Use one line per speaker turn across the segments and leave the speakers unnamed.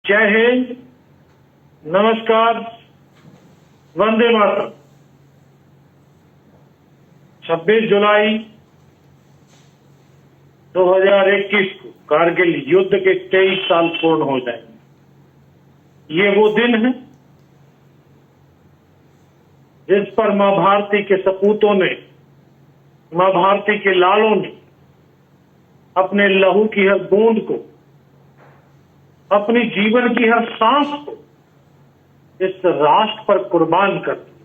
जय हिंद, नमस्कार, वंदे मातरम। 26 जुलाई 2021 को कारगिल युद्ध के 23 साल पूर्ण हो जाएंगे। ये वो दिन है जिस पर मां भारती के सपूतों ने, मां भारती के लालों ने अपने लहू की हर बूंद को, अपनी जीवन की हर सांस को इस राष्ट्र पर कुर्बान कर दिया।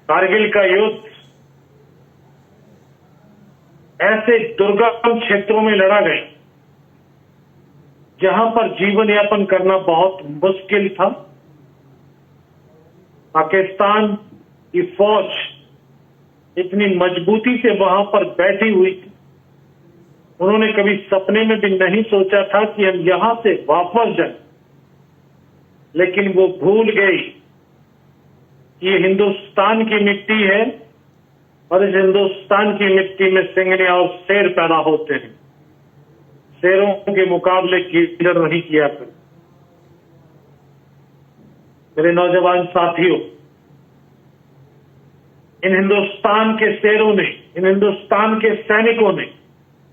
कारगिल का युद्ध ऐसे दुर्गम क्षेत्रों में लड़ा गया जहां पर जीवन यापन करना बहुत मुश्किल था। पाकिस्तान की फौज इतनी मजबूती से वहां पर बैठी हुई थी, उन्होंने कभी सपने में भी नहीं सोचा था कि हम यहां से वापस जाएं। लेकिन वो भूल गई कि ये हिंदुस्तान की मिट्टी है और इस हिंदुस्तान की मिट्टी में सिंगने और शेर पैदा होते हैं। शेरों के मुकाबले कीचड़ नहीं किया कर। मेरे नौजवान साथियों, इन हिंदुस्तान के शेरों ने, इन हिंदुस्तान के सैनिकों ने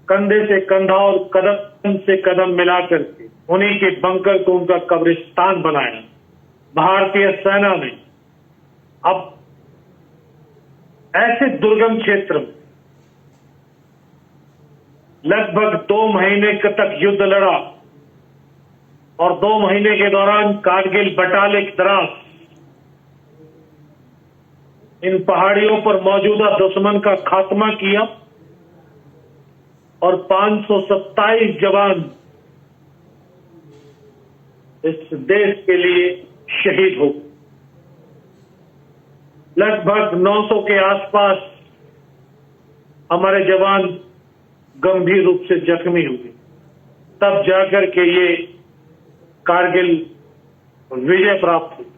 कंधे से कंधा और कदम से कदम मिलाकर के उन्हीं के बंकर को उनका कब्रिस्तान बनाया। भारतीय सेना ने अब ऐसे दुर्गम क्षेत्र में लगभग 2 महीने तक युद्ध लड़ा और 2 महीने के दौरान कारगिल, बटालिक, द्रास, इन पहाड़ियों पर मौजूदा दुश्मन का खात्मा किया और 527 जवान इस देश के लिए शहीद हो गए। लगभग 900 के आसपास हमारे जवान गंभीर रूप से जख्मी हुए। तब जाकर के ये कारगिल विजय प्राप्त हुई।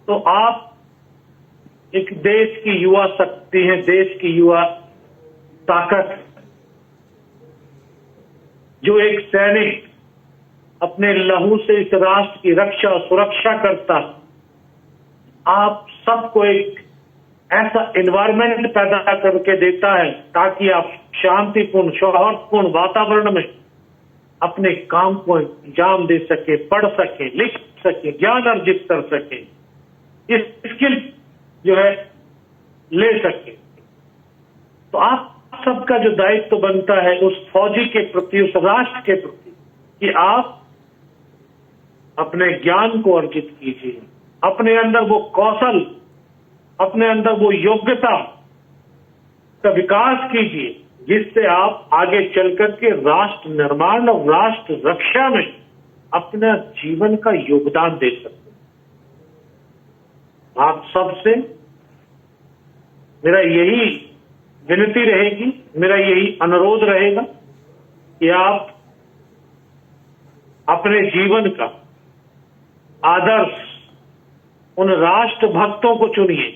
तो आप एक देश की युवा शक्ति हैं, देश की युवा ताकत, जो एक सैनिक अपने लहू से इस राष्ट्र की रक्षा और सुरक्षा करता है। आप सबको एक ऐसा एनवायरमेंट पैदा करके देता है ताकि आप शांतिपूर्ण, सौहार्दपूर्ण वातावरण में अपने काम को अंजाम दे सके, पढ़ सके, लिख सके, ज्ञान अर्जित कर सके, इस स्किल जो है ले सके। तो आप सबका जो दायित्व बनता है उस फौजी के प्रति, उस राष्ट्र के प्रति, कि आप अपने ज्ञान को अर्जित कीजिए, अपने अंदर वो कौशल, अपने अंदर वो योग्यता का विकास कीजिए जिससे आप आगे चलकर के राष्ट्र निर्माण और राष्ट्र रक्षा में अपना जीवन का योगदान दे सकते हैं। आप सबसे मेरा यही विनती रहेगी, मेरा यही अनुरोध रहेगा कि आप अपने जीवन का आदर्श उन राष्ट्र भक्तों को चुनिए।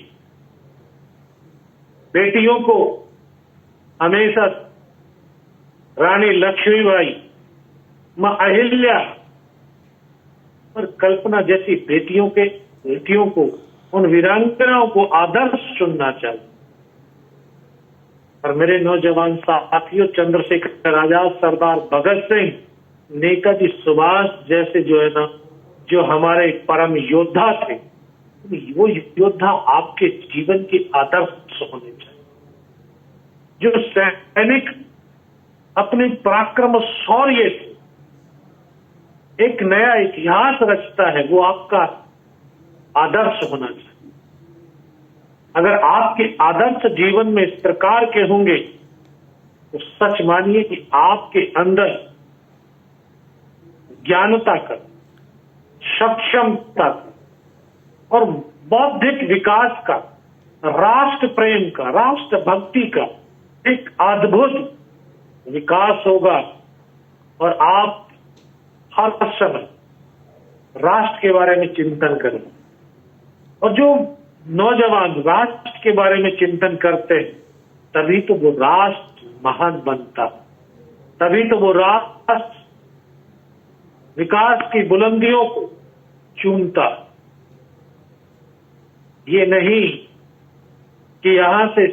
बेटियों को हमेशा रानी लक्ष्मीबाई, मां अहिल्या और कल्पना जैसी बेटियों को, उन वीरांगनाओं को आदर्श चुनना चाहिए। और मेरे नौजवान साथियों, चंद्रशेखर आजाद, सरदार भगत सिंह, नेताजी सुभाष जैसे जो है ना, जो हमारे परम योद्धा थे, वो योद्धा आपके जीवन के आदर्श होने चाहिए। जो सैनिक अपने पराक्रम और शौर्य से एक नया इतिहास रचता है, वो आपका आदर्श होना चाहिए। अगर आपके आदर्श जीवन में इस प्रकार के होंगे तो सच मानिए कि आपके अंदर ज्ञानता का, सक्षमता का और बौद्धिक विकास का, राष्ट्र प्रेम का, राष्ट्र भक्ति का एक अद्भुत विकास होगा और आप हर समय राष्ट्र के बारे में चिंतन करें। और जो नौजवान राष्ट्र के बारे में चिंतन करते हैं तभी तो वो राष्ट्र महान बनता है। तभी तो वो राष्ट्र विकास की बुलंदियों को चूमता। ये नहीं कि यहां से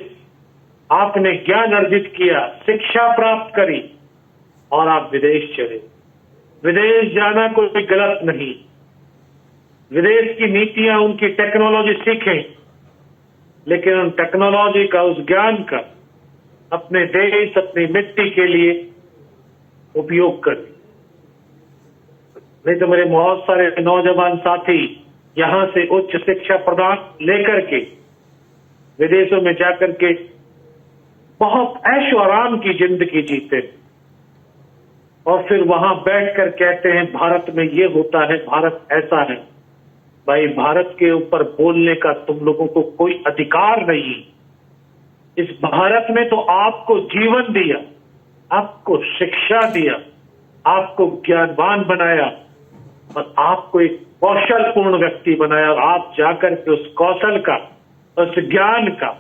आपने ज्ञान अर्जित किया, शिक्षा प्राप्त करी और आप विदेश चले। विदेश जाना कोई गलत नहीं, विदेश की नीतियां, उनकी टेक्नोलॉजी सीखें, लेकिन उन टेक्नोलॉजी का, उस ज्ञान का अपने देश, अपनी मिट्टी के लिए उपयोग करें। नहीं तो मेरे बहुत सारे नौजवान साथी यहां से उच्च शिक्षा प्रदान लेकर के विदेशों में जाकर के बहुत ऐशो आराम की जिंदगी जीते और फिर वहां बैठकर कहते हैं भारत में ये होता है, भारत ऐसा है। भाई, भारत के ऊपर बोलने का तुम लोगों को कोई अधिकार नहीं। इस भारत में तो आपको जीवन दिया, आपको शिक्षा दिया, आपको ज्ञानवान बनाया और आपको एक कौशलपूर्ण व्यक्ति बनाया, और आप जाकर के उस कौशल का, उस ज्ञान का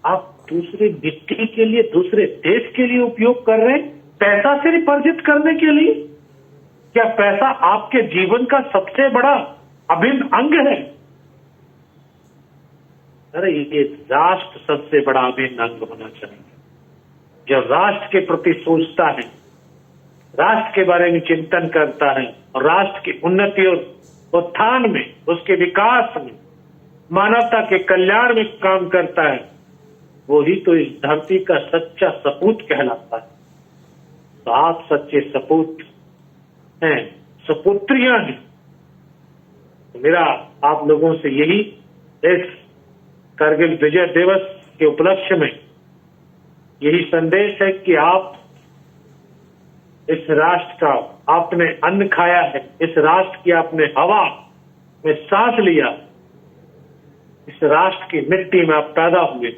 आप दूसरे मिट्टी के लिए, दूसरे देश के लिए उपयोग कर रहे हैं, पैसा सिर्फ अर्जित करने के लिए। क्या पैसा आपके जीवन का सबसे बड़ा अभिन्न अंग है? अरे, ये राष्ट्र सबसे बड़ा अभिन्न अंग होना चाहिए। जो राष्ट्र के प्रति सोचता है, राष्ट्र के बारे में चिंतन करता है और राष्ट्र की उन्नति और उत्थान में, उसके विकास में, मानवता के कल्याण में काम करता है, वही तो इस धरती का सच्चा सपूत कहलाता है। तो आप सच्चे सपूत हैं, सपुत्रियां हैं। तो मेरा आप लोगों से यही इस कारगिल विजय दिवस के उपलक्ष्य में यही संदेश है कि आप इस राष्ट्र का आपने अन्न खाया है, इस राष्ट्र की आपने हवा में सांस लिया, इस राष्ट्र की मिट्टी में आप पैदा हुए,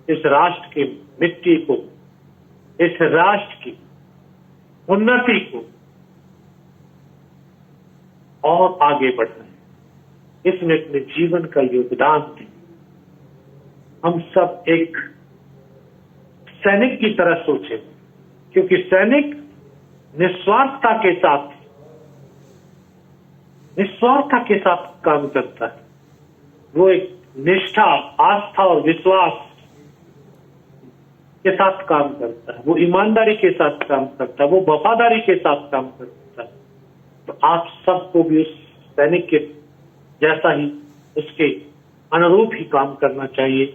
इस राष्ट्र की मिट्टी को, इस राष्ट्र की उन्नति को और आगे बढ़ना है, इसमें अपने जीवन का योगदान दें। हम सब एक सैनिक की तरह सोचें, क्योंकि सैनिक निस्वार्थता के साथ काम करता है। वो एक निष्ठा, आस्था और विश्वास के साथ काम करता है, वो ईमानदारी के साथ काम करता है, वो वफादारी के साथ काम करता है। तो आप सबको भी उस सैनिक के जैसा ही, उसके अनुरूप ही काम करना चाहिए।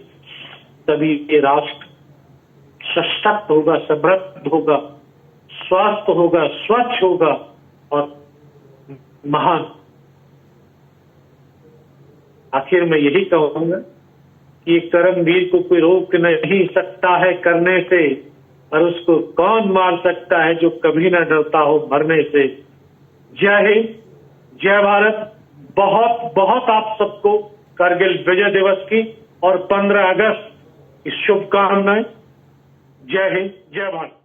तभी ये राष्ट्र सशक्त होगा, समृद्ध होगा, स्वस्थ होगा, स्वच्छ होगा और महान। आखिर में यही कहूंगा कि कर्मवीर को कोई रोक नहीं सकता है करने से, और उसको कौन मार सकता है जो कभी न डरता हो मरने से। जय हिंद, जय भारत। बहुत बहुत आप सबको कारगिल विजय दिवस की और 15 अगस्त की शुभकामनाएं। जय हिंद, जय भारत।